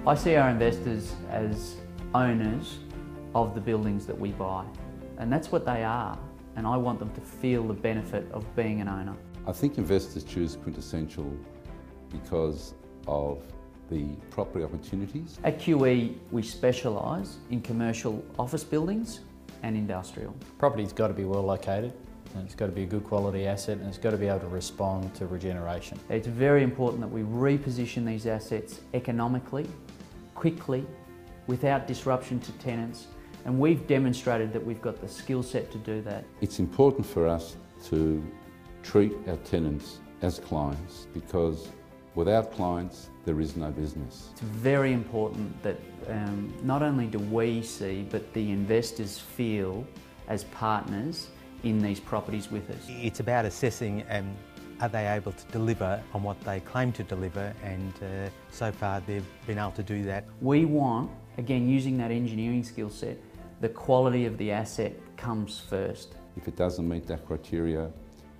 I see our investors as owners of the buildings that we buy, and that's what they are, and I want them to feel the benefit of being an owner. I think investors choose Quintessential because of the property opportunities. At QE, we specialise in commercial office buildings and industrial. Property's got to be well located, and it's got to be a good quality asset, and it's got to be able to respond to regeneration. It's very important that we reposition these assets economically, quickly, without disruption to tenants, and we've demonstrated that we've got the skill set to do that. It's important for us to treat our tenants as clients, because without clients there is no business. It's very important that not only do we see, but the investors feel as partners in these properties with us. It's about assessing are they able to deliver on what they claim to deliver, and so far they've been able to do that. We want, again using that engineering skill set, the quality of the asset comes first. If it doesn't meet that criteria,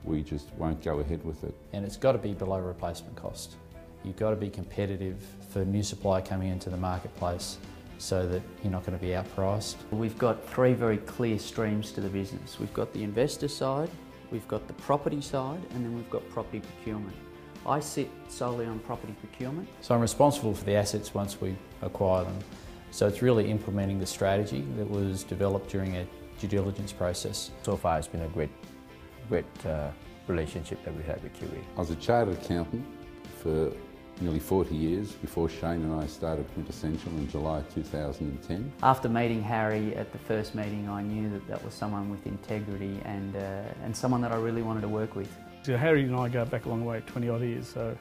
we just won't go ahead with it. And it's got to be below replacement cost. You've got to be competitive for new supply coming into the marketplace so that you're not going to be outpriced. We've got three very clear streams to the business. We've got the investor side, we've got the property side, and then we've got property procurement. I sit solely on property procurement. So I'm responsible for the assets once we acquire them. So it's really implementing the strategy that was developed during a due diligence process. So far it's been a great relationship that we have with QE. I was a chartered accountant for nearly 40 years before Shane and I started Quintessential in July 2010. After meeting Harry at the first meeting, I knew that that was someone with integrity and someone that I really wanted to work with. So Harry and I go back a long way, 20 odd years, so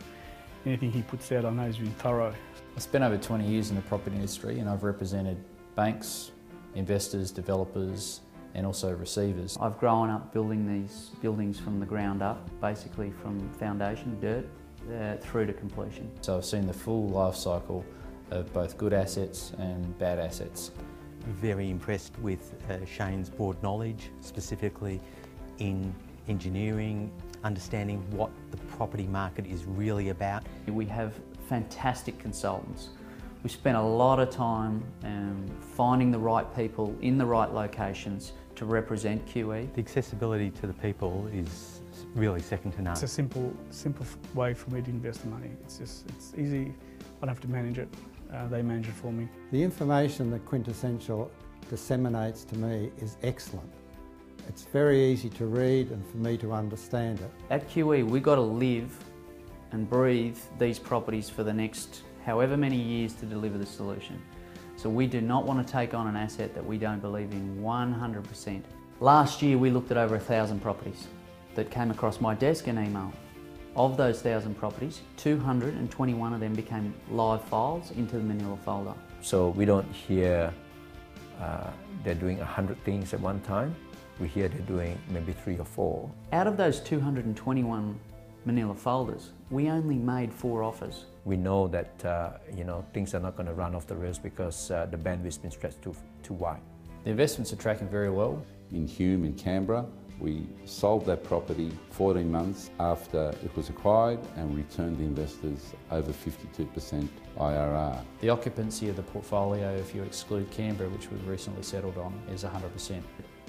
anything he puts out I know he's been thorough. I spent over 20 years in the property industry, and I've represented banks, investors, developers, and also receivers. I've grown up building these buildings from the ground up, basically from foundation, dirt, through to completion. So I've seen the full life cycle of both good assets and bad assets. Very impressed with Shane's broad knowledge, specifically in engineering, understanding what the property market is really about. We have fantastic consultants. We spent a lot of time finding the right people in the right locations to represent QE. The accessibility to the people is really second to none. It's a simple way for me to invest the money. It's easy. I don't have to manage it. They manage it for me. The information that Quintessential disseminates to me is excellent. It's very easy to read and for me to understand it. At QE, we've got to live and breathe these properties for the next however many years to deliver the solution. So we do not want to take on an asset that we don't believe in 100%. Last year we looked at over 1,000 properties that came across my desk and email. Of those 1,000 properties, 221 of them became live files into the Manila folder. So we don't hear they're doing 100 things at one time. We hear they're doing maybe 3 or 4. Out of those 221 Manila folders, we only made 4 offers. We know that things are not going to run off the rails because the bandwidth's been stretched too wide. The investments are tracking very well. In Hume in Canberra, we sold that property 14 months after it was acquired and returned the investors over 52% IRR. The occupancy of the portfolio, if you exclude Canberra, which we've recently settled on, is 100%.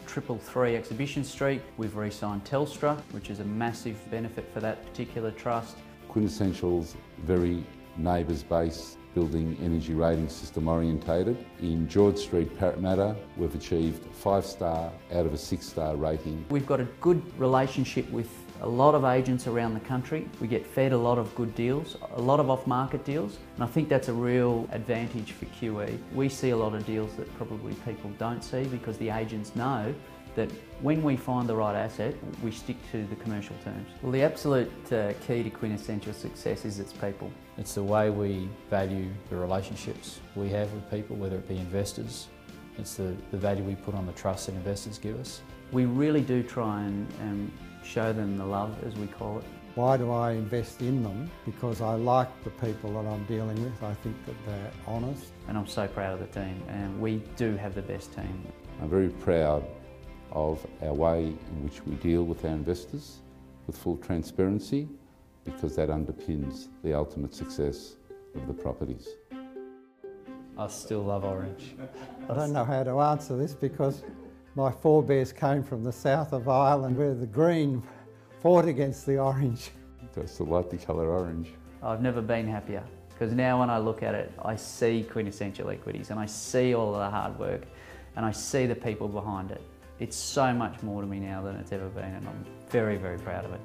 333 Exhibition Street, we've re-signed Telstra, which is a massive benefit for that particular trust. Quintessential's very neighbours-based building energy rating system orientated. In George Street, Parramatta, we've achieved 5-star out of a 6-star rating. We've got a good relationship with a lot of agents around the country. We get fed a lot of good deals, a lot of off-market deals, and I think that's a real advantage for QE. We see a lot of deals that probably people don't see because the agents know that when we find the right asset, we stick to the commercial terms. Well, the absolute key to Quintessential success is its people. It's the way we value the relationships we have with people, whether it be investors. It's the value we put on the trust that investors give us. We really do try and show them the love, as we call it. Why do I invest in them? Because I like the people that I'm dealing with. I think that they're honest. And I'm so proud of the team, and we do have the best team. I'm very proud of our way in which we deal with our investors with full transparency, because that underpins the ultimate success of the properties. I still love orange. I don't know how to answer this because my forebears came from the south of Ireland where the green fought against the orange. So I still like the colour orange. I've never been happier because now when I look at it, I see Quintessential Equities and I see all of the hard work and I see the people behind it. It's so much more to me now than it's ever been, and I'm very, very proud of it.